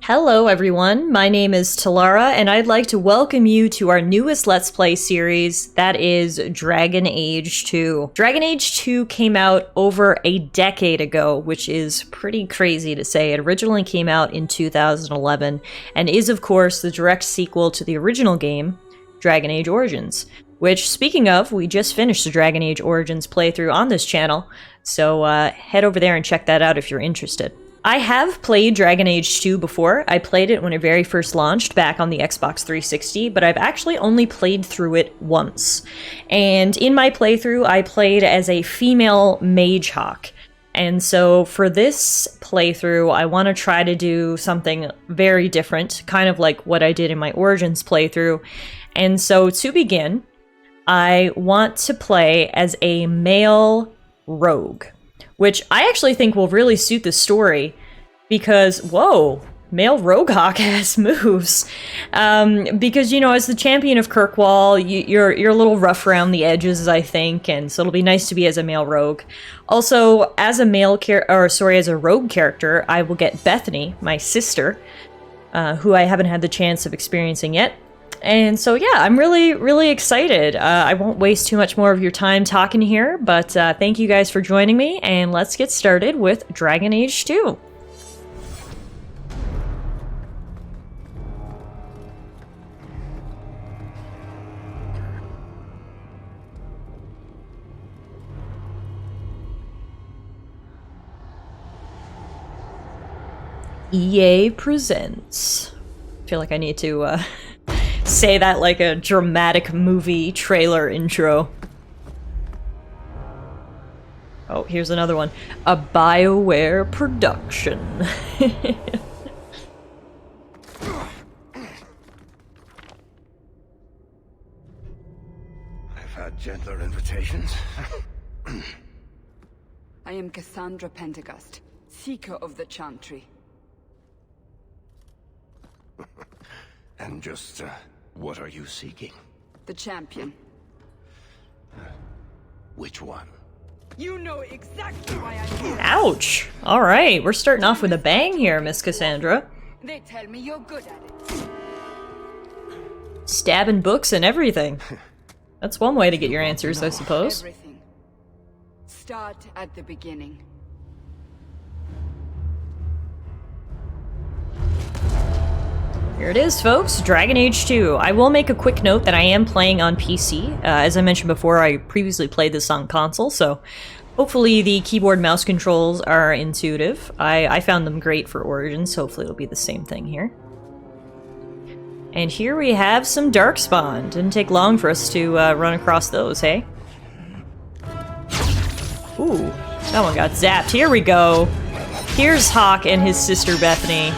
Hello everyone, my name is Tallara, and I'd like to welcome you to our newest Let's Play series, that is Dragon Age 2. Dragon Age 2 came out over a decade ago, which is pretty crazy to say. It originally came out in 2011, and is of course the direct sequel to the original game, Dragon Age Origins. Which, speaking of, we just finished the Dragon Age Origins playthrough on this channel, so head over there and check that out if you're interested. I have played Dragon Age 2 before. I played it when it very first launched back on the Xbox 360, but I've actually only played through it once. And in my playthrough, I played as a female mage hawk. And so for this playthrough, I want to try to do something very different, kind of like what I did in my Origins playthrough. And so to begin, I want to play as a male rogue, which I actually think will really suit the story because, whoa, male rogue hawk has moves. Because, you know, as the champion of Kirkwall, you're a little rough around the edges, I think, and so it'll be nice to be as a male rogue. Also, as a as a rogue character, I will get Bethany, my sister, who I haven't had the chance of experiencing yet. And so, yeah, I'm really excited. I won't waste too much more of your time talking here, but thank you guys for joining me, and let's get started with Dragon Age 2. EA presents. I feel like I need to, say that like a dramatic movie trailer intro. Oh, here's another one. A BioWare production. I've had gentler invitations. I am Cassandra Pentagust, Seeker of the Chantry. And just, what are you seeking? The champion. Which one? You know exactly why I'm here. Ouch! Alright, we're starting off with a bang here, Miss Cassandra. They tell me you're good at it. Stabbing books and everything. That's one way to get your answers, I suppose. Everything. Start at the beginning. Here it is, folks, Dragon Age 2. I will make a quick note that I am playing on PC. As I mentioned before, I previously played this on console, so hopefully the keyboard mouse controls are intuitive. I found them great for Origins, so hopefully it'll be the same thing here. And here we have some Darkspawn. Didn't take long for us to run across those, hey? Ooh, that one got zapped. Here we go. Here's Hawk and his sister Bethany.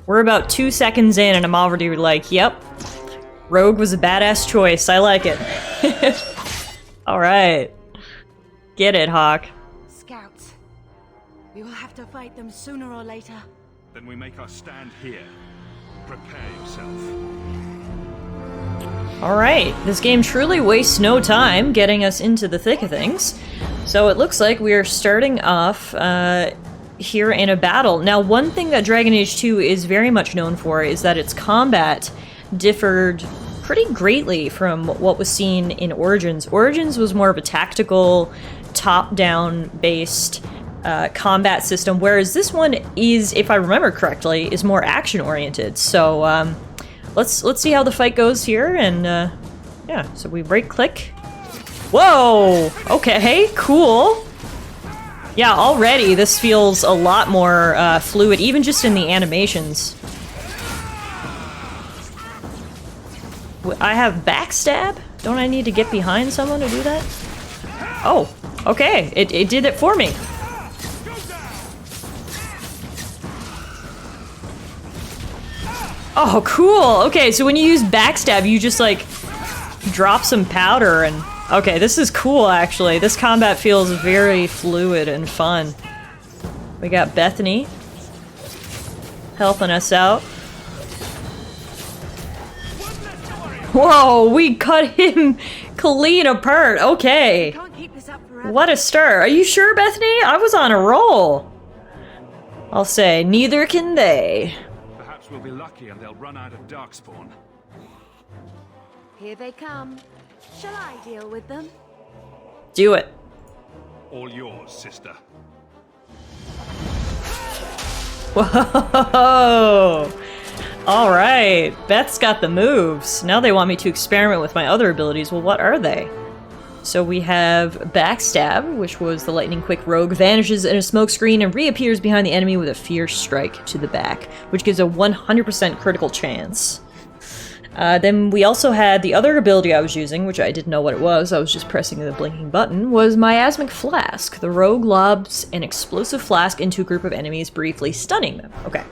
We're about 2 seconds in and I'm already like, yep, Rogue was a badass choice. I like it. Alright. Get it, Hawk. Scouts. We will have to fight them sooner or later. Then we make our stand here. Prepare yourself. Alright, this game truly wastes no time getting us into the thick of things. So it looks like we are starting off, here in a battle. Now, one thing that Dragon Age 2 is very much known for is that its combat differed pretty greatly from what was seen in Origins. Origins was more of a tactical, top-down based combat system, whereas this one is, if I remember correctly, is more action-oriented. So let's see how the fight goes here, and yeah, so we right-click. Whoa! Okay, cool. Yeah, already this feels a lot more fluid, even just in the animations. I have backstab? Don't I need to get behind someone to do that? Oh, okay, it did it for me. Oh, cool. Okay, so when you use backstab, you just like drop some powder and... Okay, this is cool, actually. This combat feels very fluid and fun. We got Bethany helping us out. Whoa, we cut him clean apart. Okay. What a start. Are you sure, Bethany? I was on a roll. I'll say, neither can they. Perhaps we'll be lucky and they'll run out of darkspawn. Here they come. Shall I deal with them? Do it. All yours, sister. Whoa! Alright, Beth's got the moves. Now they want me to experiment with my other abilities. Well, what are they? So we have Backstab, which was the lightning quick rogue, vanishes in a smoke screen and reappears behind the enemy with a fierce strike to the back, which gives a 100% critical chance. Then we also had the other ability I was using, which I didn't know what it was, I was just pressing the blinking button, was Miasmic Flask. The rogue lobs an explosive flask into a group of enemies, briefly stunning them. Okay,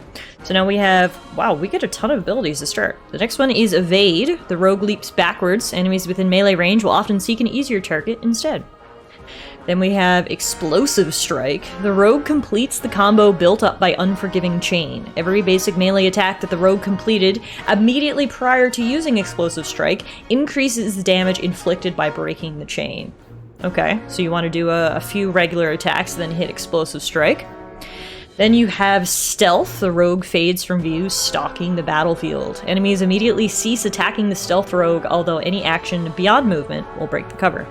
so now we have... wow, we get a ton of abilities to start. The next one is Evade. The rogue leaps backwards. Enemies within melee range will often seek an easier target instead. Then we have Explosive Strike. The rogue completes the combo built up by Unforgiving Chain. Every basic melee attack that the rogue completed immediately prior to using Explosive Strike increases the damage inflicted by breaking the chain. Okay, so you want to do a few regular attacks, then hit Explosive Strike. Then you have Stealth. The rogue fades from view, stalking the battlefield. Enemies immediately cease attacking the stealth rogue, although any action beyond movement will break the cover.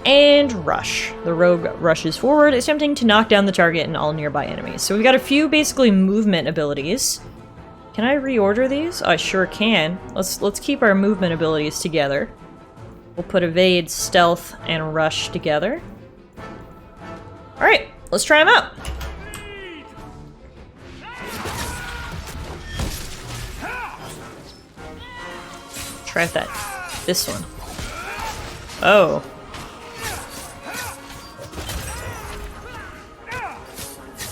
And Rush. The rogue rushes forward, attempting to knock down the target and all nearby enemies. So we've got a few basically movement abilities. Can I reorder these? I sure can. Let's keep our movement abilities together. We'll put Evade, Stealth, and Rush together. Alright, let's try them out. Try that. This one. Oh.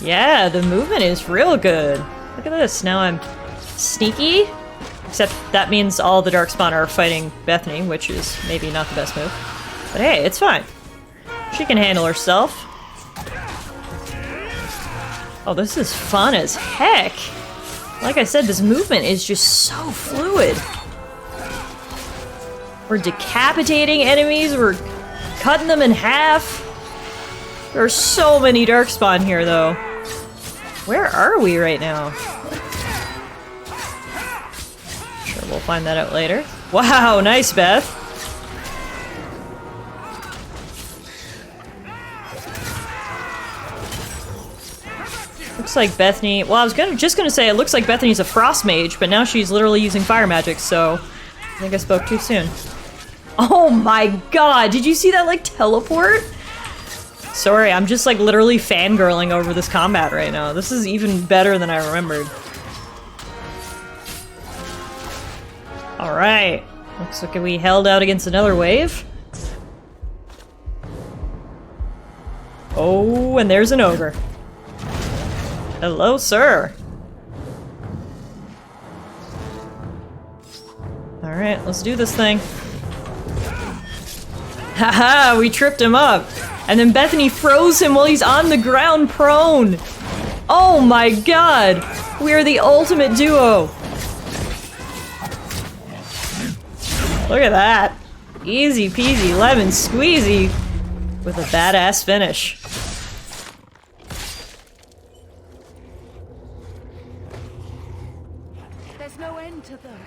Yeah, the movement is real good. Look at this. Now I'm sneaky. Except that means all the Darkspawn are fighting Bethany, which is maybe not the best move. But hey, it's fine. She can handle herself. Oh, this is fun as heck. Like I said, this movement is just so fluid. We're decapitating enemies. We're cutting them in half. There are so many Darkspawn here, though. Where are we right now? Sure, we'll find that out later. Wow, nice, Beth. Looks like Bethany... well, I was just gonna say it looks like Bethany's a frost mage, but now she's literally using fire magic, so... I think I spoke too soon. Oh my god, did you see that, like, teleport? Sorry, I'm just like literally fangirling over this combat right now. This is even better than I remembered. Alright. Looks like we held out against another wave. Oh, and there's an ogre. Hello, sir. Alright, let's do this thing. Haha, we tripped him up. And then Bethany froze him while he's on the ground prone. Oh my god! We are the ultimate duo. Look at that. Easy peasy lemon squeezy with a badass finish. There's no end to them.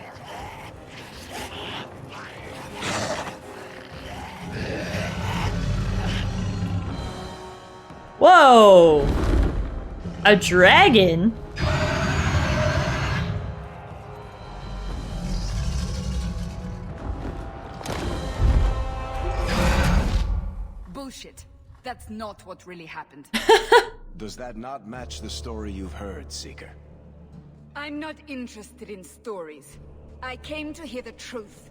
Whoa! A dragon? Bullshit. That's not what really happened. Does that not match the story you've heard, Seeker? I'm not interested in stories. I came to hear the truth.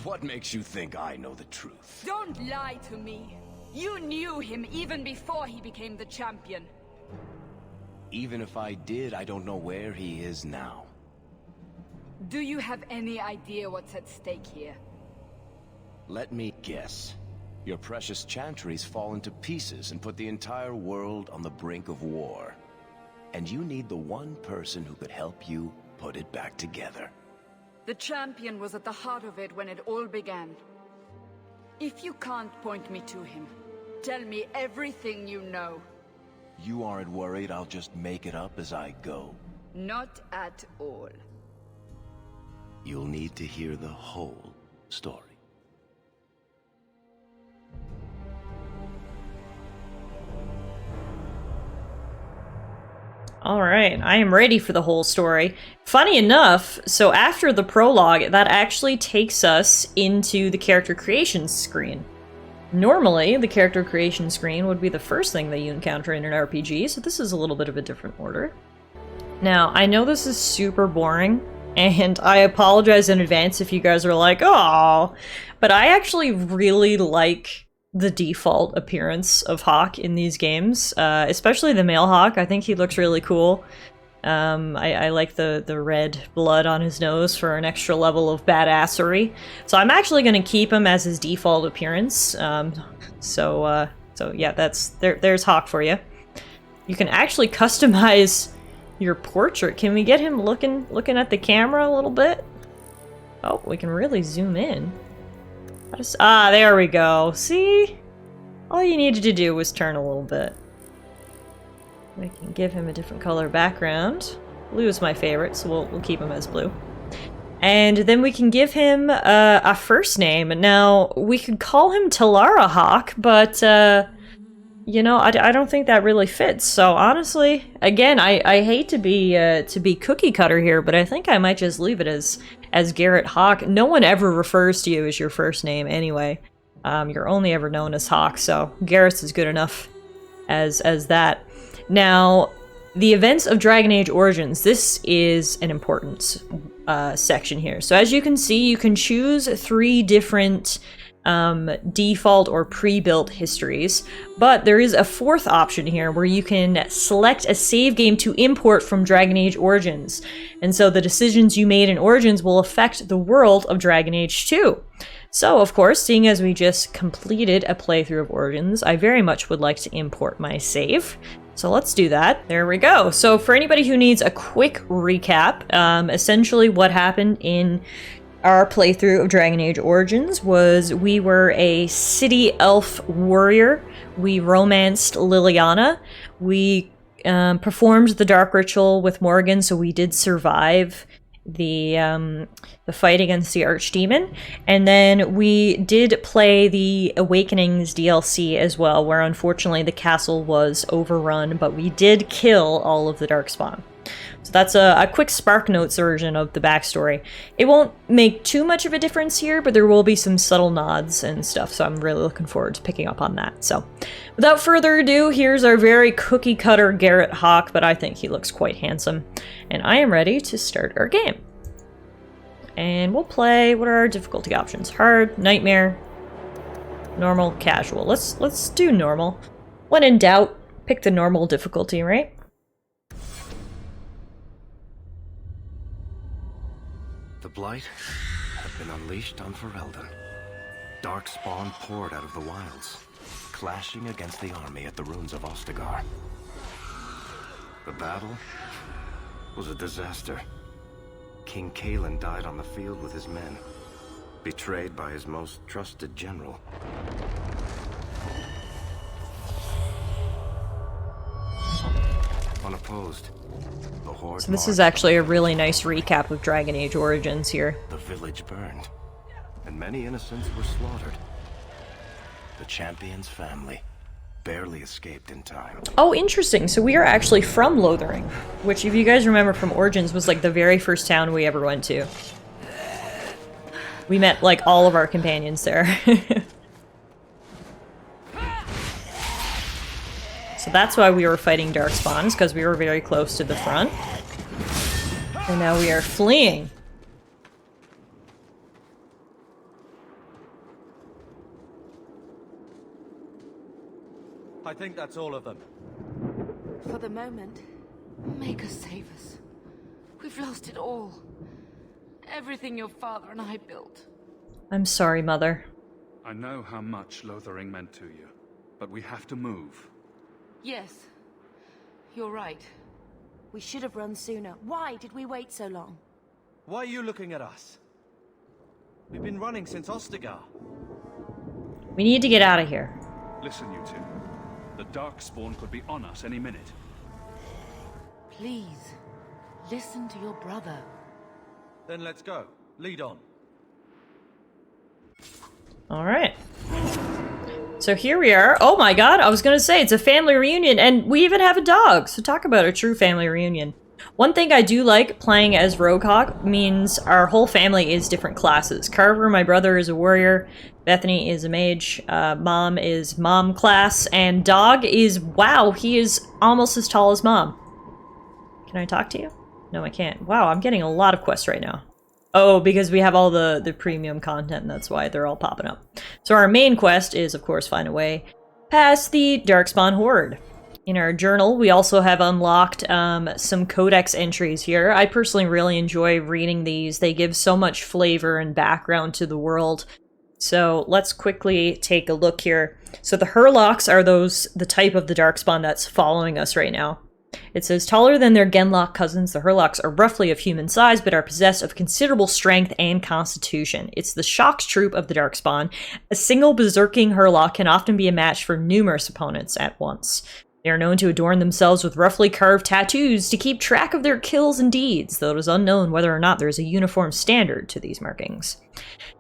What makes you think I know the truth? Don't lie to me. You knew him even before he became the champion. Even if I did, I don't know where he is now. Do you have any idea what's at stake here? Let me guess. Your precious chantries fall into pieces and put the entire world on the brink of war. And you need the one person who could help you put it back together. The champion was at the heart of it when it all began. If you can't point me to him, tell me everything you know. You aren't worried I'll just make it up as I go? Not at all. You'll need to hear the whole story. Alright, I am ready for the whole story. Funny enough, so after the prologue, that actually takes us into the character creation screen. Normally, the character creation screen would be the first thing that you encounter in an RPG, so this is a little bit of a different order. Now, I know this is super boring, and I apologize in advance if you guys are like, oh, but I actually really like the default appearance of Hawk in these games, especially the male Hawk. I think he looks really cool. I like the red blood on his nose for an extra level of badassery. So I'm actually going to keep him as his default appearance. So yeah, there's Hawk for you. You can actually customize your portrait. Can we get him looking at the camera a little bit? Oh, we can really zoom in. There we go. See? All you needed to do was turn a little bit. We can give him a different color background. Blue is my favorite, so we'll keep him as blue. And then we can give him a first name. Now, we could call him Tallara Hawk, but, you know, I don't think that really fits. So, honestly, again, I hate to be cookie cutter here, but I think I might just leave it as Garrett Hawk. No one ever refers to you as your first name anyway. You're only ever known as Hawk, so Garrett's is good enough as that. Now, the events of Dragon Age Origins, this is an important section here. So as you can see, you can choose 3 different default or pre-built histories, but there is a 4th option here where you can select a save game to import from Dragon Age Origins. And so the decisions you made in Origins will affect the world of Dragon Age 2. So, of course, seeing as we just completed a playthrough of Origins, I very much would like to import my save. So let's do that. There we go. So for anybody who needs a quick recap, essentially what happened in our playthrough of Dragon Age Origins was we were a city elf warrior. We romanced Liliana. We performed the dark ritual with Morgan, so we did survive the fight against the archdemon, and then we did play the Awakenings DLC as well, where unfortunately the castle was overrun, but we did kill all of the Darkspawn. So that's a quick Spark Notes version of the backstory. It won't make too much of a difference here, but there will be some subtle nods and stuff, so I'm really looking forward to picking up on that. So without further ado, here's our very cookie cutter Garrett Hawk, but I think he looks quite handsome. And I am ready to start our game. And we'll play, what are our difficulty options? Hard, Nightmare, Normal, Casual. Let's do Normal. When in doubt, pick the normal difficulty, right? The Blight have been unleashed on Ferelden. Darkspawn poured out of the wilds, clashing against the army at the ruins of Ostagar. The battle was a disaster. King Kalen died on the field with his men, betrayed by his most trusted general. Unopposed, the Horde So this is actually a really nice recap of Dragon Age Origins here. The village burned, and many innocents were slaughtered. The champion's family barely escaped in time. Oh, interesting. So we are actually from Lothering, which, if you guys remember from Origins, was like the very first town we ever went to. We met like all of our companions there. So that's why we were fighting Darkspawns, because we were very close to the front. And now we are fleeing. I think that's all of them. For the moment, make us save us. We've lost it all. Everything your father and I built. I'm sorry, Mother. I know how much Lothering meant to you, but we have to move. Yes, you're right. We should have run sooner. Why did we wait so long? Why are you looking at us? We've been running since Ostagar. We need to get out of here. Listen, you two. The Darkspawn could be on us any minute. Please, listen to your brother. Then let's go. Lead on. Alright. So here we are. Oh my god, I was gonna say, it's a family reunion, and we even have a dog! So talk about a true family reunion. One thing I do like playing as Roguehawk means our whole family is different classes. Carver, my brother, is a warrior. Bethany is a mage. Mom is mom class. And Dog is, wow, he is almost as tall as Mom. Can I talk to you? No, I can't. Wow, I'm getting a lot of quests right now. Oh, because we have all the premium content, and that's why they're all popping up. So our main quest is, of course, find a way past the Darkspawn Horde. In our journal, we also have unlocked some Codex entries here. I personally really enjoy reading these. They give so much flavor and background to the world. So let's quickly take a look here. So the Hurlocks are the type of the Darkspawn that's following us right now. It says, taller than their Genlock cousins, the Hurlocks are roughly of human size, but are possessed of considerable strength and constitution. It's the shock troop of the Darkspawn. A single berserking Hurlock can often be a match for numerous opponents at once. They are known to adorn themselves with roughly carved tattoos to keep track of their kills and deeds, though it is unknown whether or not there is a uniform standard to these markings.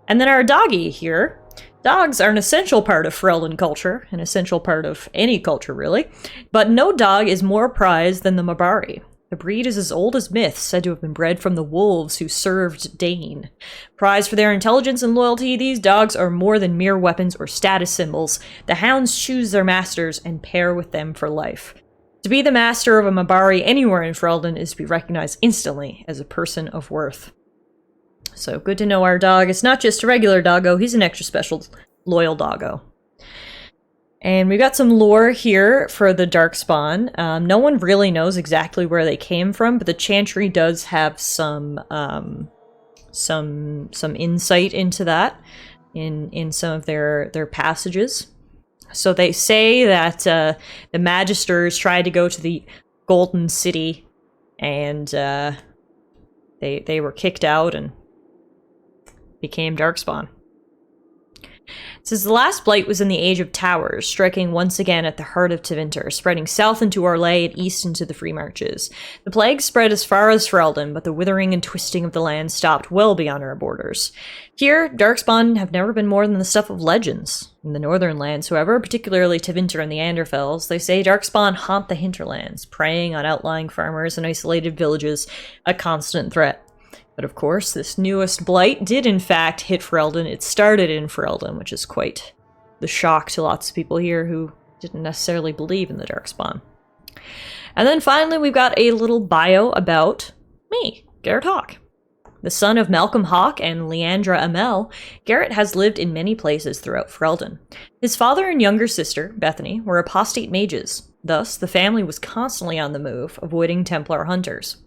And then our doggy here. Dogs are an essential part of Ferelden culture, an essential part of any culture, really. But no dog is more prized than the Mabari. The breed is as old as myth, said to have been bred from the wolves who served Dane. Prized for their intelligence and loyalty, these dogs are more than mere weapons or status symbols. The hounds choose their masters and pair with them for life. To be the master of a Mabari anywhere in Ferelden is to be recognized instantly as a person of worth. So good to know our dog. It's not just a regular doggo, he's an extra special loyal doggo. And we've got some lore here for the Darkspawn. No one really knows exactly where they came from, but the Chantry does have some insight into that in some of their passages. So they say that the Magisters tried to go to the Golden City, and they were kicked out and became Darkspawn. It says the last blight was in the Age of Towers, striking once again at the heart of Tevinter, spreading south into Orlais and east into the Free Marches. The plague spread as far as Ferelden, but the withering and twisting of the land stopped well beyond our borders. Here, Darkspawn have never been more than the stuff of legends. In the northern lands, however, particularly Tevinter and the Anderfels, they say Darkspawn haunt the hinterlands, preying on outlying farmers and isolated villages, a constant threat. But of course, this newest blight did in fact hit Ferelden. It started in Ferelden, which is quite the shock to lots of people here who didn't necessarily believe in the Darkspawn. And then finally, we've got a little bio about me, Garrett Hawk. The son of Malcolm Hawk and Leandra Amel, Garrett has lived in many places throughout Ferelden. His father and younger sister, Bethany, were apostate mages. Thus, the family was constantly on the move, avoiding Templar hunters.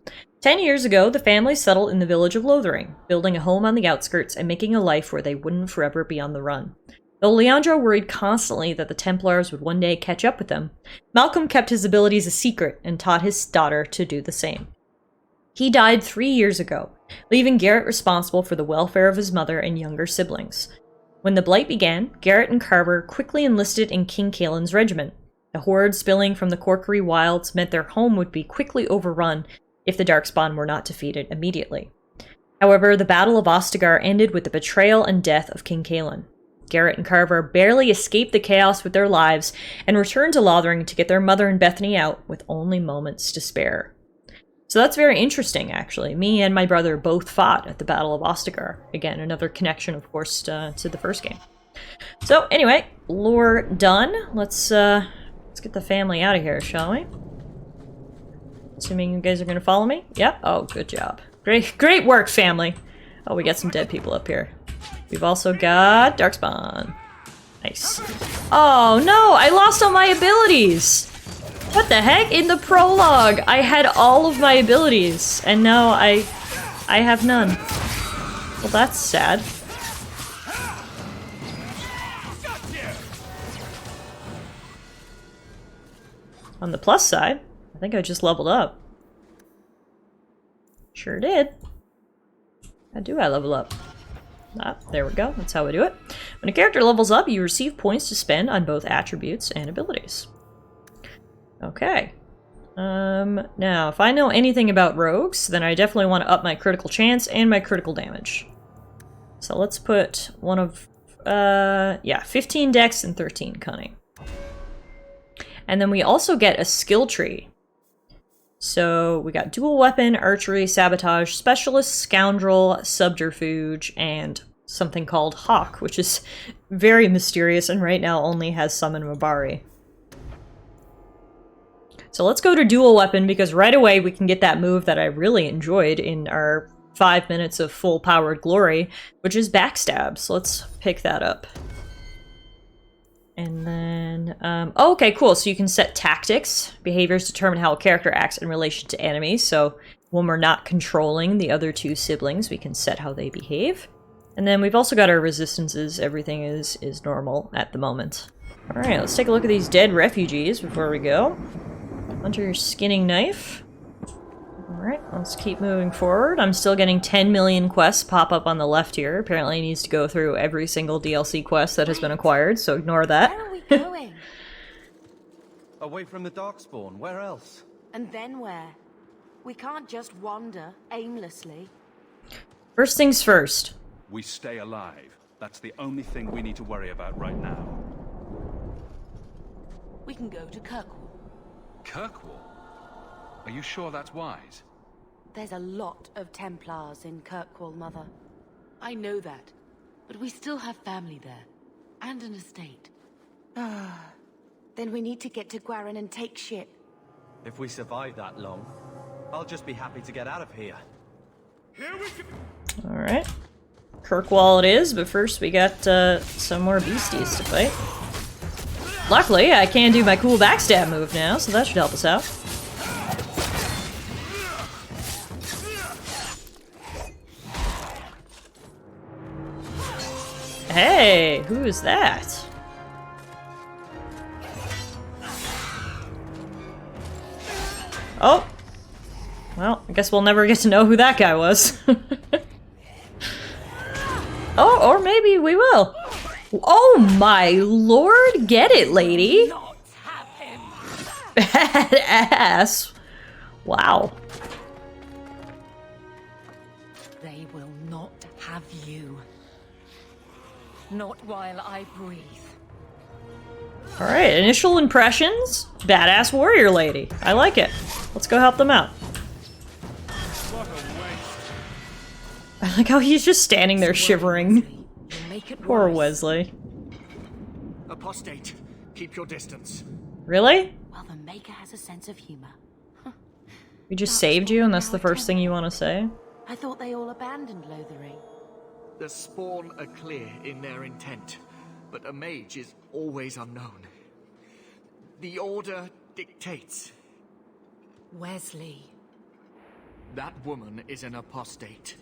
10 years ago, the family settled in the village of Lothering, building a home on the outskirts and making a life where they wouldn't forever be on the run. Though Leandra worried constantly that the Templars would one day catch up with them, Malcolm kept his abilities a secret and taught his daughter to do the same. He died 3 years ago, leaving Garrett responsible for the welfare of his mother and younger siblings. When the Blight began, Garrett and Carver quickly enlisted in King Kaelin's regiment. The horde spilling from the Corkery wilds meant their home would be quickly overrun if the Darkspawn were not defeated immediately. However, the Battle of Ostagar ended with the betrayal and death of King Kaelin. Garrett and Carver barely escaped the chaos with their lives and returned to Lothering to get their mother and Bethany out with only moments to spare. So that's very interesting, actually. Me and my brother both fought at the Battle of Ostagar. Again, another connection, of course, to the first game. So anyway, lore done. Let's get the family out of here, shall we? Assuming you guys are going to follow me? Yep. Oh, good job. Great work, family. Oh, we got some dead people up here. We've also got Darkspawn. Nice. Oh, no! I lost all my abilities! What the heck? In the prologue, I had all of my abilities, and now I have none. Well, that's sad. On the plus side, I think I just leveled up. Sure did. How do I level up? Ah, there we go. That's how we do it. When a character levels up, you receive points to spend on both attributes and abilities. Okay. Now, if I know anything about rogues, then I definitely want to up my critical chance and my critical damage. So let's put one of, 15 dex and 13 cunning. And then we also get a skill tree. So we got dual weapon, archery, sabotage, specialist, scoundrel, subterfuge, and something called hawk, which is very mysterious and right now only has summon Mabari. So let's go to dual weapon because right away we can get that move that I really enjoyed in our 5 minutes of full powered glory, which is backstab. So let's pick that up. And then, oh, okay, cool. So you can set tactics. Behaviors determine how a character acts in relation to enemies. So when we're not controlling the other two siblings, we can set how they behave. And then we've also got our resistances. Everything is normal at the moment. All right, let's take a look at these dead refugees before we go. Hunter's skinning knife. Alright, let's keep moving forward. I'm still getting 10 million quests pop up on the left here. Apparently he needs to go through every single DLC quest that has been acquired, so ignore that. Where are we going? Away from the Darkspawn, where else? And then where? We can't just wander aimlessly. First things first. We stay alive. That's the only thing we need to worry about right now. We can go to Kirkwall. Kirkwall? Are you sure that's wise? There's a lot of Templars in Kirkwall, Mother. I know that, but we still have family there, and an estate. Then we need to get to Gwarin and take ship. If we survive that long, I'll just be happy to get out of here. Alright. Kirkwall it is, but first we got some more beasties to fight. Luckily, I can do my cool backstab move now, so that should help us out. Hey, who is that? Oh. Well, I guess we'll never get to know who that guy was. Oh, or maybe we will. Oh my lord, get it, lady. Badass. Wow. They will not have you. Not while I breathe. Alright, initial impressions. Badass warrior lady. I like it. Let's go help them out. I like how he's just standing there shivering. Poor Wesley. Apostate, keep your distance. Really? Well, the Maker has a sense of humor. We just saved you and that's the first thing you want to say? I thought they all abandoned Lothering. The Spawn are clear in their intent, but a mage is always unknown. The Order dictates. Wesley. That woman is an apostate.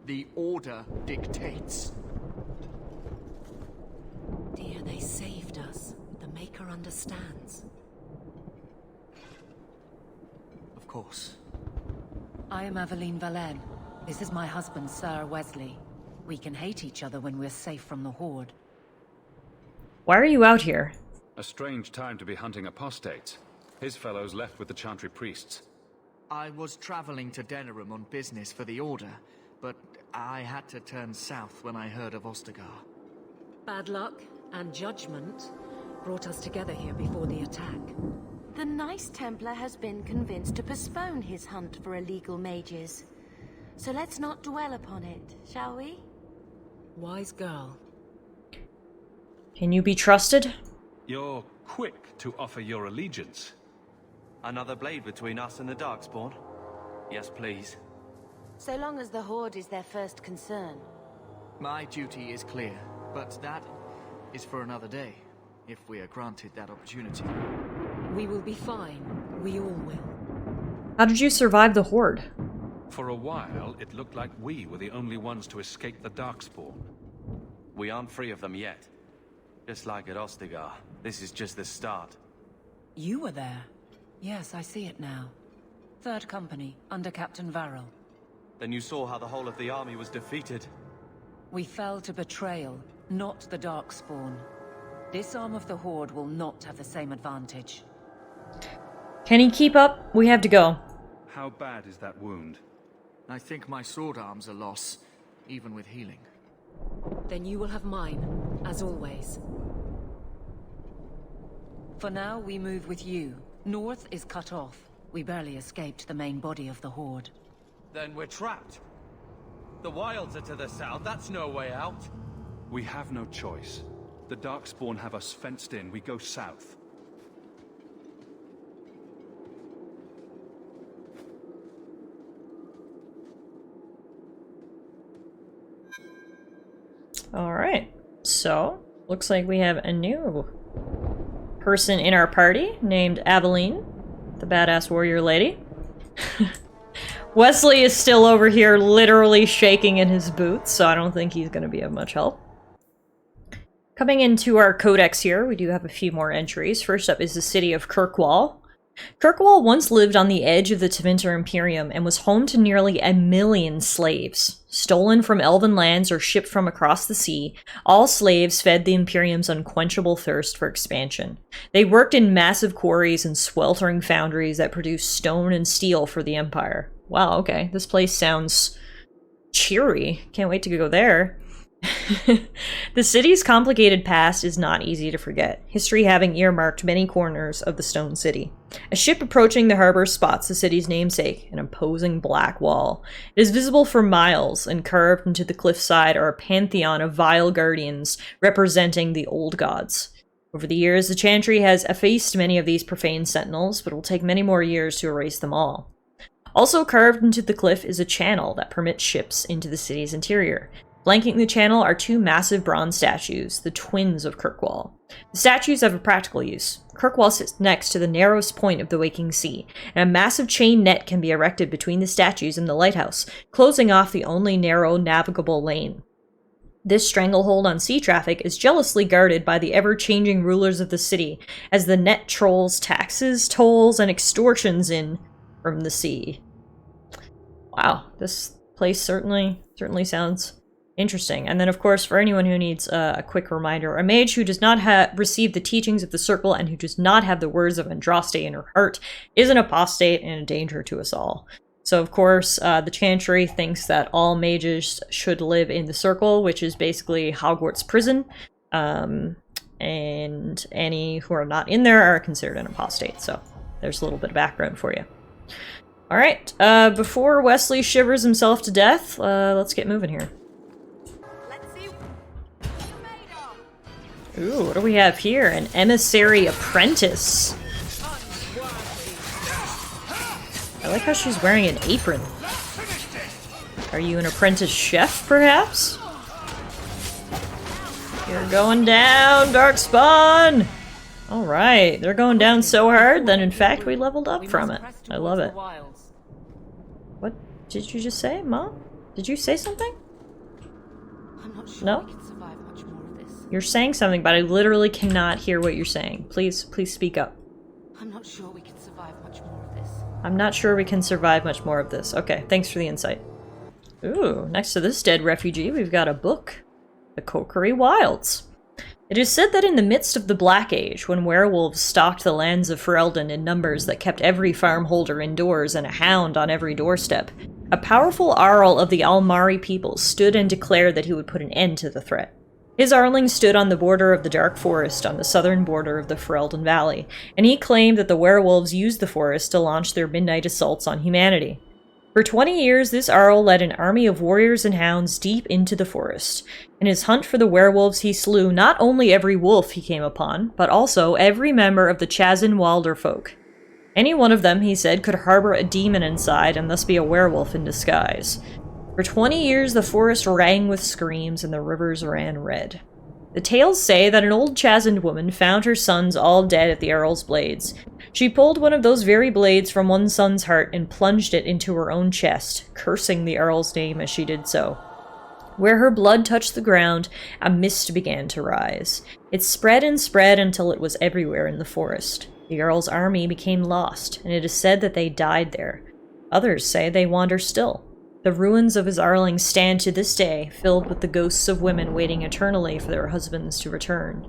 The Order dictates. Dear, they saved us. The Maker understands. Of course. I am Aveline Valen. This is my husband, Sir Wesley. We can hate each other when we're safe from the Horde. Why are you out here? A strange time to be hunting apostates. His fellows left with the Chantry priests. I was traveling to Denerim on business for the Order, but I had to turn south when I heard of Ostagar. Bad luck and judgment brought us together here before the attack. The nice Templar has been convinced to postpone his hunt for illegal mages. So let's not dwell upon it, shall we? Wise girl. Can you be trusted? You're quick to offer your allegiance. Another blade between us and the Darkspawn? Yes, please. So long as the Horde is their first concern. My duty is clear, but that is for another day, if we are granted that opportunity. We will be fine. We all will. How did you survive the Horde? For a while, it looked like we were the only ones to escape the Darkspawn. We aren't free of them yet. Just like at Ostagar, this is just the start. You were there. Yes, I see it now. Third Company, under Captain Varrel. Then you saw how the whole of the army was defeated. We fell to betrayal, not the Darkspawn. This arm of the Horde will not have the same advantage. Can he keep up? We have to go. How bad is that wound? I think my sword arm's a loss, even with healing. Then you will have mine, as always. For now, we move with you. North is cut off. We barely escaped the main body of the Horde. Then we're trapped. The wilds are to the south, that's no way out. We have no choice. The Darkspawn have us fenced in. We go south. Alright, so looks like we have a new person in our party named Aveline, the badass warrior lady. Wesley is still over here literally shaking in his boots, so I don't think he's going to be of much help. Coming into our Codex here, we do have a few more entries. First up is the city of Kirkwall. Kirkwall once lived on the edge of the Tevinter Imperium and was home to nearly 1 million slaves. Stolen from elven lands or shipped from across the sea, all slaves fed the Imperium's unquenchable thirst for expansion. They worked in massive quarries and sweltering foundries that produced stone and steel for the Empire. Wow, okay, this place sounds cheery. Can't wait to go there. The city's complicated past is not easy to forget, history having earmarked many corners of the Stone City. A ship approaching the harbor spots the city's namesake, an imposing black wall. It is visible for miles, and carved into the cliffside are a pantheon of vile guardians representing the old gods. Over the years, the Chantry has effaced many of these profane sentinels, but it will take many more years to erase them all. Also carved into the cliff is a channel that permits ships into the city's interior. Flanking the channel are 2 massive bronze statues, the twins of Kirkwall. The statues have a practical use. Kirkwall sits next to the narrowest point of the waking sea, and a massive chain net can be erected between the statues and the lighthouse, closing off the only narrow navigable lane. This stranglehold on sea traffic is jealously guarded by the ever-changing rulers of the city, as the net trolls taxes, tolls, and extortions in from the sea. Wow, this place certainly sounds interesting. And then, of course, for anyone who needs a quick reminder, a mage who does not receive the teachings of the Circle and who does not have the words of Andraste in her heart is an apostate and a danger to us all. So, of course, the Chantry thinks that all mages should live in the Circle, which is basically Hogwarts prison, and any who are not in there are considered an apostate. So, there's a little bit of background for you. Alright, before Wesley shivers himself to death, let's get moving here. Ooh, what do we have here? An emissary apprentice. I like how she's wearing an apron. Are you an apprentice chef, perhaps? You're going down, Darkspawn! Alright, they're going down so hard that in fact we leveled up from it. I love it. What did you just say, Mom? Did you say something? I'm not sure No? we can survive much more of this. You're saying something, but I literally cannot hear what you're saying. Please speak up. I'm not sure we can survive much more of this. I'm not sure we can survive much more of this. Okay, thanks for the insight. Ooh, next to this dead refugee, we've got a book. The Kokiri Wilds. It is said that in the midst of the Black Age, when werewolves stalked the lands of Ferelden in numbers that kept every farmholder indoors and a hound on every doorstep, a powerful Arl of the Almari people stood and declared that he would put an end to the threat. His Arling stood on the border of the Dark Forest on the southern border of the Ferelden Valley, and he claimed that the werewolves used the forest to launch their midnight assaults on humanity. For 20 years, this Arl led an army of warriors and hounds deep into the forest. In his hunt for the werewolves, he slew not only every wolf he came upon, but also every member of the Chazin Walder folk. Any one of them, he said, could harbor a demon inside and thus be a werewolf in disguise. For 20 years, the forest rang with screams and the rivers ran red. The tales say that an old Chazin woman found her sons all dead at the Earl's blades. She pulled one of those very blades from one son's heart and plunged it into her own chest, cursing the Earl's name as she did so. Where her blood touched the ground, a mist began to rise. It spread and spread until it was everywhere in the forest. The Earl's army became lost, and it is said that they died there. Others say they wander still. The ruins of his Arling stand to this day, filled with the ghosts of women waiting eternally for their husbands to return.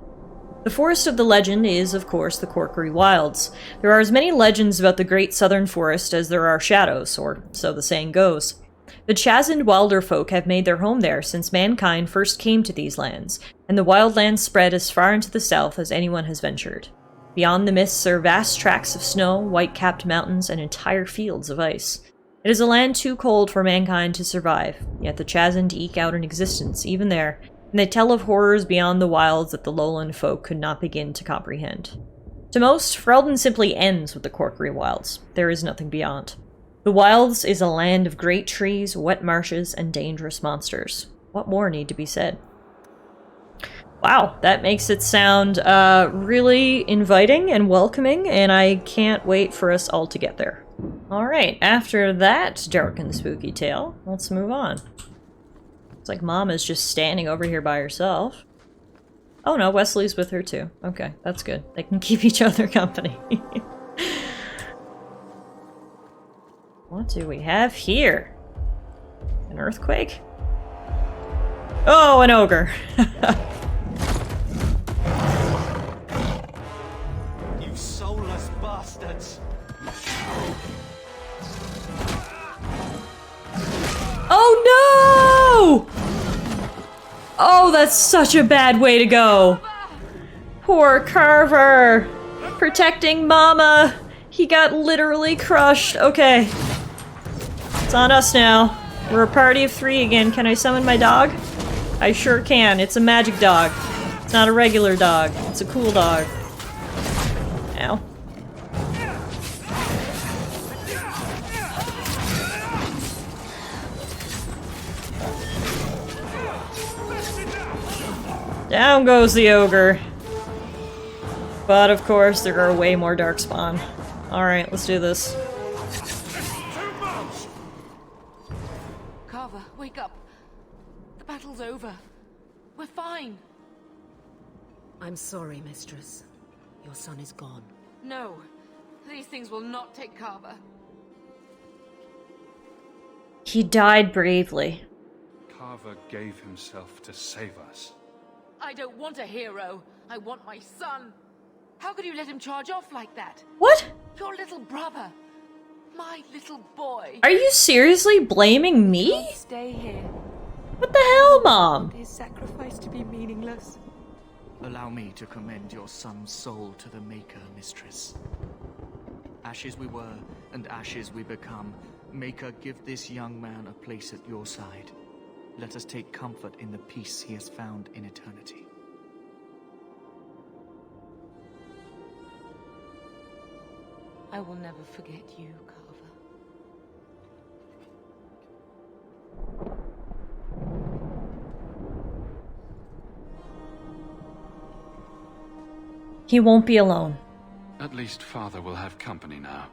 The Forest of the Legend is, of course, the Corkery Wilds. There are as many legends about the Great Southern Forest as there are shadows, or so the saying goes. The chastened wilder folk have made their home there since mankind first came to these lands, and the wildlands spread as far into the south as anyone has ventured. Beyond the mists are vast tracts of snow, white-capped mountains, and entire fields of ice. It is a land too cold for mankind to survive, yet the chastened eke out an existence even there, and they tell of horrors beyond the wilds that the lowland folk could not begin to comprehend. To most, Ferelden simply ends with the Corkery Wilds. There is nothing beyond. The Wilds is a land of great trees, wet marshes, and dangerous monsters. What more need to be said? Wow, that makes it sound really inviting and welcoming, and I can't wait for us all to get there. Alright, after that dark and spooky tale, let's move on. It's like Mom is just standing over here by herself. Oh no, Wesley's with her too. Okay, that's good. They can keep each other company. What do we have here? An earthquake? Oh, an ogre! You soulless bastards! Oh no! Oh, that's such a bad way to go. Poor Carver. Protecting Mama. He got literally crushed. Okay. It's on us now. We're a party of 3 again. Can I summon my dog? I sure can. It's a magic dog. It's not a regular dog. It's a cool dog. Ow. Down goes the ogre. But of course, there are way more darkspawn. Alright, let's do this. Carver, wake up. The battle's over. We're fine. I'm sorry, Mistress. Your son is gone. No, these things will not take Carver. He died bravely. Carver gave himself to save us. I don't want a hero. I want my son. How could you let him charge off like that? What? Your little brother. My little boy. Are you seriously blaming me? Stay here. What the hell, Mom? His sacrifice to be meaningless. Allow me to commend your son's soul to the Maker, Mistress. Ashes we were, and ashes we become. Maker, give this young man a place at your side. Let us take comfort in the peace he has found in eternity. I will never forget you, Carver. He won't be alone. At least Father will have company now.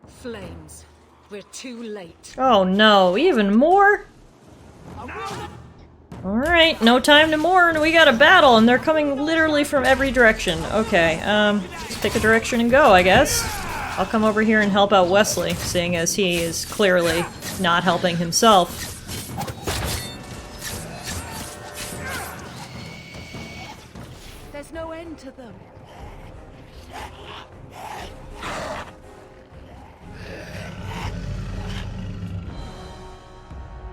Flames. We're too late. Oh no, even more? Alright, no time to mourn. We got a battle, and they're coming literally from every direction. Okay, let's pick a direction and go, I guess. I'll come over here and help out Wesley, seeing as he is clearly not helping himself. There's no end to them.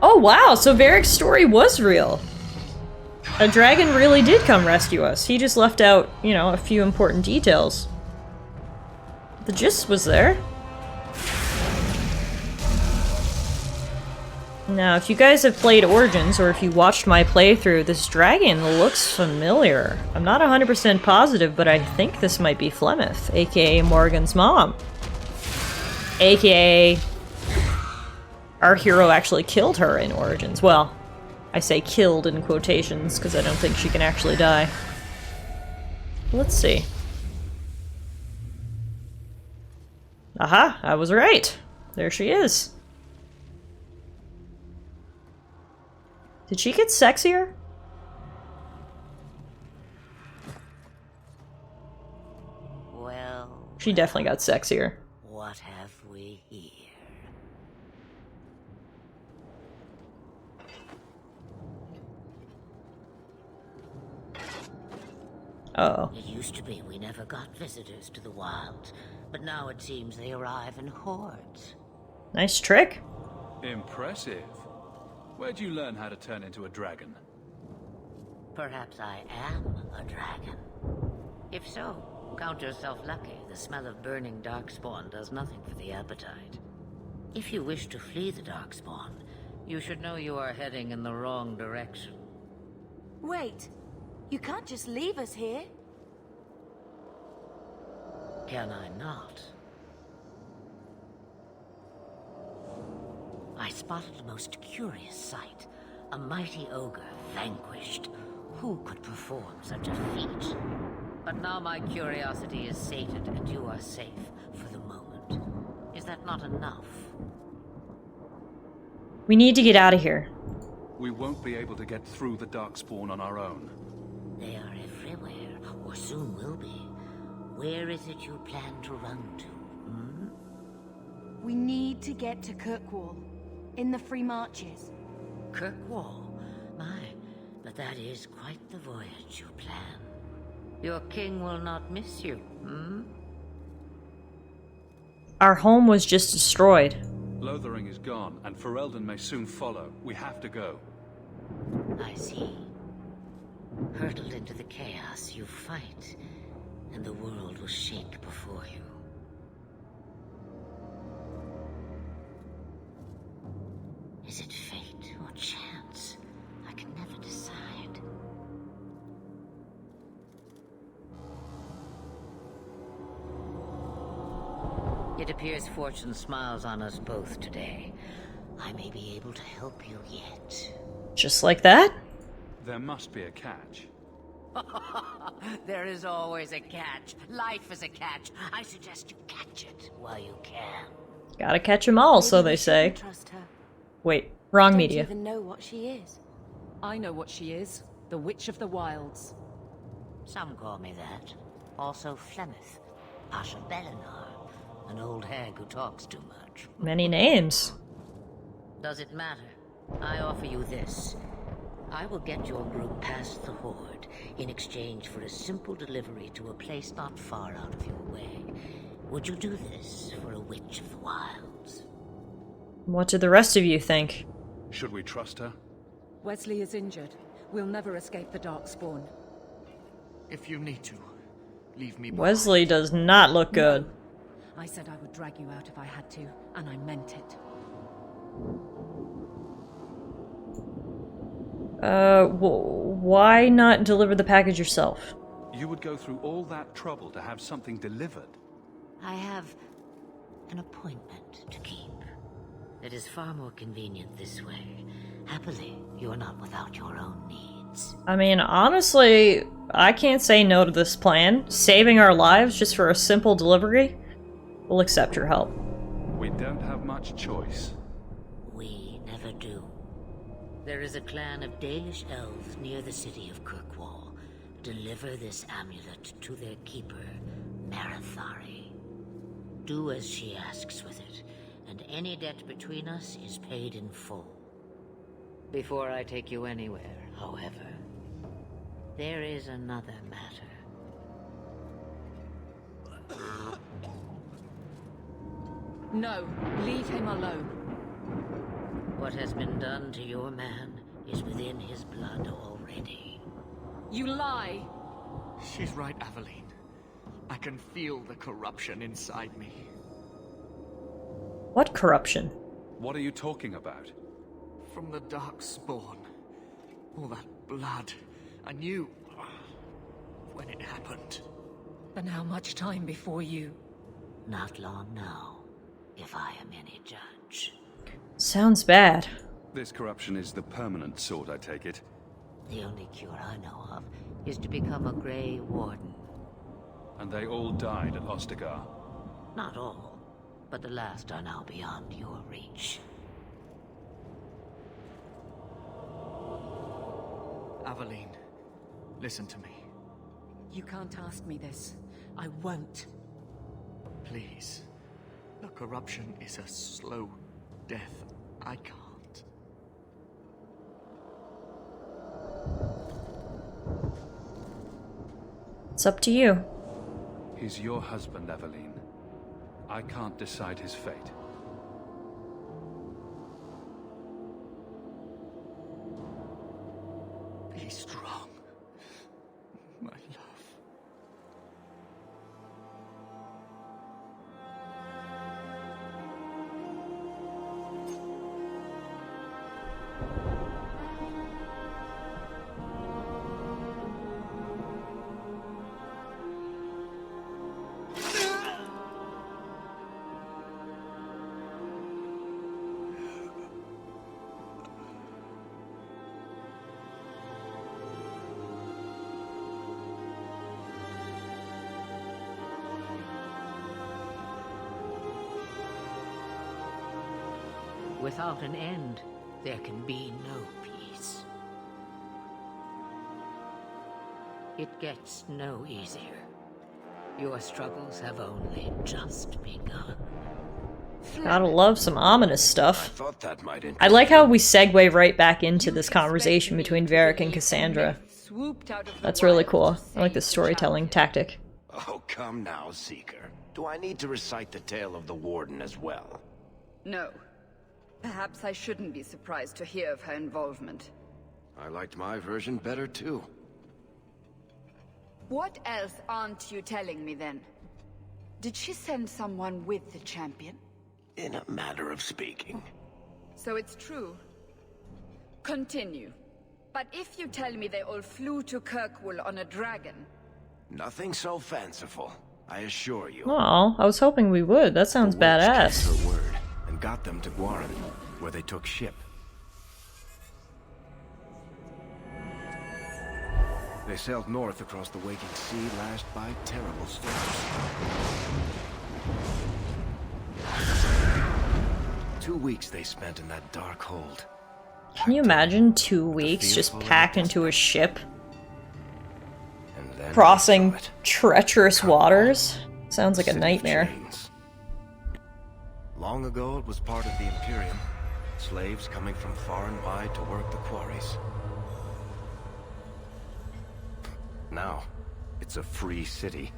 Oh wow, so Varric's story was real. A dragon really did come rescue us. He just left out, you know, a few important details. The gist was there. Now, if you guys have played Origins, or if you watched my playthrough, this dragon looks familiar. I'm not 100% positive, but I think this might be Flemeth, aka Morgan's mom. AKA... our hero actually killed her in Origins. Well, I say killed in quotations, because I don't think she can actually die. Let's see. Aha, I was right. There she is. Did she get sexier? Well... She definitely got sexier. What have we here? Uh-oh. It used to be we never got visitors to the wilds, but now it seems they arrive in hordes. Nice trick. Impressive. Where'd you learn how to turn into a dragon? Perhaps I am a dragon. If so, count yourself lucky. The smell of burning darkspawn does nothing for the appetite. If you wish to flee the darkspawn, you should know you are heading in the wrong direction. Wait, you can't just leave us here. Can I not? I spotted a most curious sight. A mighty ogre vanquished. Who could perform such a feat? But now my curiosity is sated and you are safe for the moment. Is that not enough? We need to get out of here. We won't be able to get through the darkspawn on our own. They are everywhere, or soon will be. Where is it you plan to run to, hmm? We need to get to Kirkwall, in the Free Marches. Kirkwall? My, but that is quite the voyage you plan. Your king will not miss you, hmm? Our home was just destroyed. Lothering is gone, and Ferelden may soon follow. We have to go. I see. Hurtled into the chaos, you fight, and the world will shake before you. Is it fate or chance? I can never decide. It appears fortune smiles on us both today. I may be able to help you yet. Just like that? There must be a catch. There is always a catch. Life is a catch. I suggest you catch it while you can. Gotta catch 'em all, so they say. Trust her. Wait, wrong Don't media. even know what she is. I know what she is. The Witch of the Wilds. Some call me that. Also Flemeth, Pasha Belinar, an old hag who talks too much. Many names. Does it matter? I offer you this. I will get your group past the Horde in exchange for a simple delivery to a place not far out of your way. Would you do this for a Witch of the Wilds? What do the rest of you think? Should we trust her? Wesley is injured. We'll never escape the Darkspawn. If you need to, leave me behind. Wesley does not look good. I said I would drag you out if I had to, and I meant it. Why not deliver the package yourself? You would go through all that trouble to have something delivered. I have an appointment to keep. It is far more convenient this way. Happily, you are not without your own needs. I mean, honestly, I can't say no to this plan. Saving our lives just for a simple delivery? We'll accept your help. We don't have much choice. We never do. There is a clan of Dalish elves near the city of Kirkwall. Deliver this amulet to their keeper, Marathari. Do as she asks with it, and any debt between us is paid in full. Before I take you anywhere, however, there is another matter. No, leave him alone. What has been done to your man is within his blood already. You lie! She's right, Aveline. I can feel the corruption inside me. What corruption? What are you talking about? From the Darkspawn. All that blood. I knew when it happened. Then how much time before you... Not long now, if I am any judge. Sounds bad. This corruption is the permanent sort, I take it. The only cure I know of is to become a Grey Warden. And they all died at Ostagar. Not all, but the last are now beyond your reach. Aveline, listen to me. You can't ask me this. I won't. Please. The corruption is a slow death. I can't. It's up to you. He's your husband, Aveline. I can't decide his fate. Be strong, my love. Without an end, there can be no peace. It gets no easier. Your struggles have only just begun. Gotta love some ominous stuff. Thought that might interest I like how we segue right back into this conversation between Varric and Cassandra. That's really cool. I like this storytelling tactic. Oh, come now, Seeker. Do I need to recite the tale of the Warden as well? No. Perhaps I shouldn't be surprised to hear of her involvement. I liked my version better, too. What else aren't you telling me, then? Did she send someone with the champion? In a matter of speaking. So it's true. Continue. But if you tell me they all flew to Kirkwall on a dragon... Nothing so fanciful, I assure you. Oh, I was hoping we would. That sounds badass. Kept her word and got them to Guaran, where they took ship. They sailed north across the waking sea, lashed by terrible storms. 2 weeks they spent in that dark hold. Can you imagine 2 weeks just packed into a ship? Crossing treacherous waters? Sounds like a nightmare. Long ago it was part of the Imperium. Slaves coming from far and wide to work the quarries. Now, it's a free city.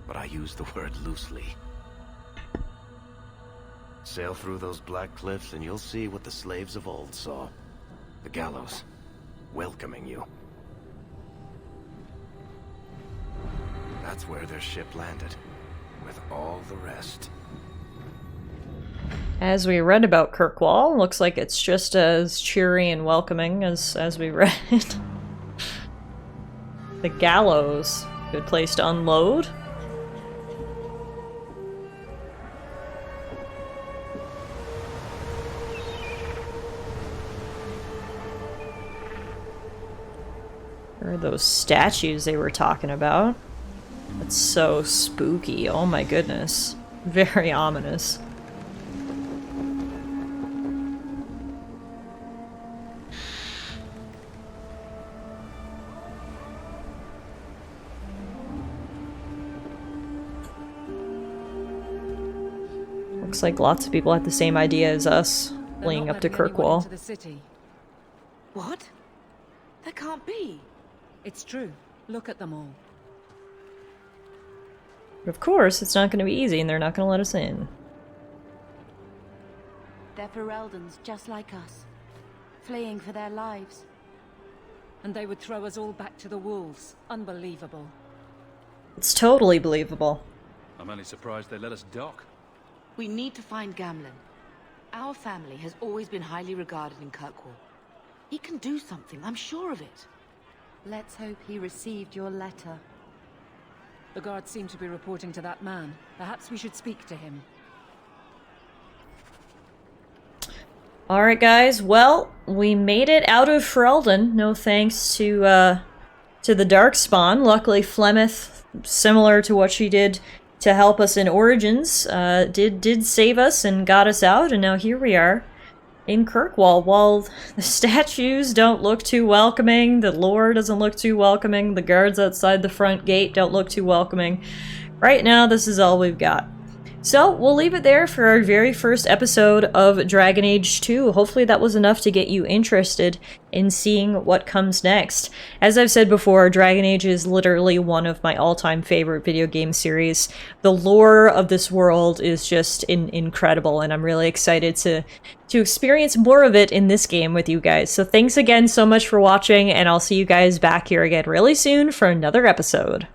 But I use the word loosely. Sail through those black cliffs and you'll see what the slaves of old saw. The gallows, welcoming you. That's where their ship landed, with all the rest. As we read about Kirkwall, looks like it's just as cheery and welcoming as we read. The gallows, good place to unload. Where are those statues they were talking about? That's so spooky. Oh my goodness. Very ominous. Looks like lots of people had the same idea as us, fleeing up to Kirkwall. What? That can't be. It's true. Look at them all. Of course, it's not going to be easy, and they're not going to let us in. They're Fereldans just like us, fleeing for their lives. And they would throw us all back to the wolves. Unbelievable. It's totally believable. I'm only surprised they let us dock. We need to find Gamlen. Our family has always been highly regarded in Kirkwall. He can do something, I'm sure of it. Let's hope he received your letter. The guards seem to be reporting to that man. Perhaps we should speak to him. Alright guys, well, we made it out of Ferelden, no thanks to the Darkspawn. Luckily Flemeth, similar to what she did to help us in Origins, did save us and got us out, and now here we are in Kirkwall. While the statues don't look too welcoming, the lore doesn't look too welcoming, the guards outside the front gate don't look too welcoming. Right now, this is all we've got. So we'll leave it there for our very first episode of Dragon Age 2. Hopefully that was enough to get you interested in seeing what comes next. As I've said before, Dragon Age is literally one of my all-time favorite video game series. The lore of this world is just incredible, and I'm really excited to experience more of it in this game with you guys. So thanks again so much for watching, and I'll see you guys back here again really soon for another episode.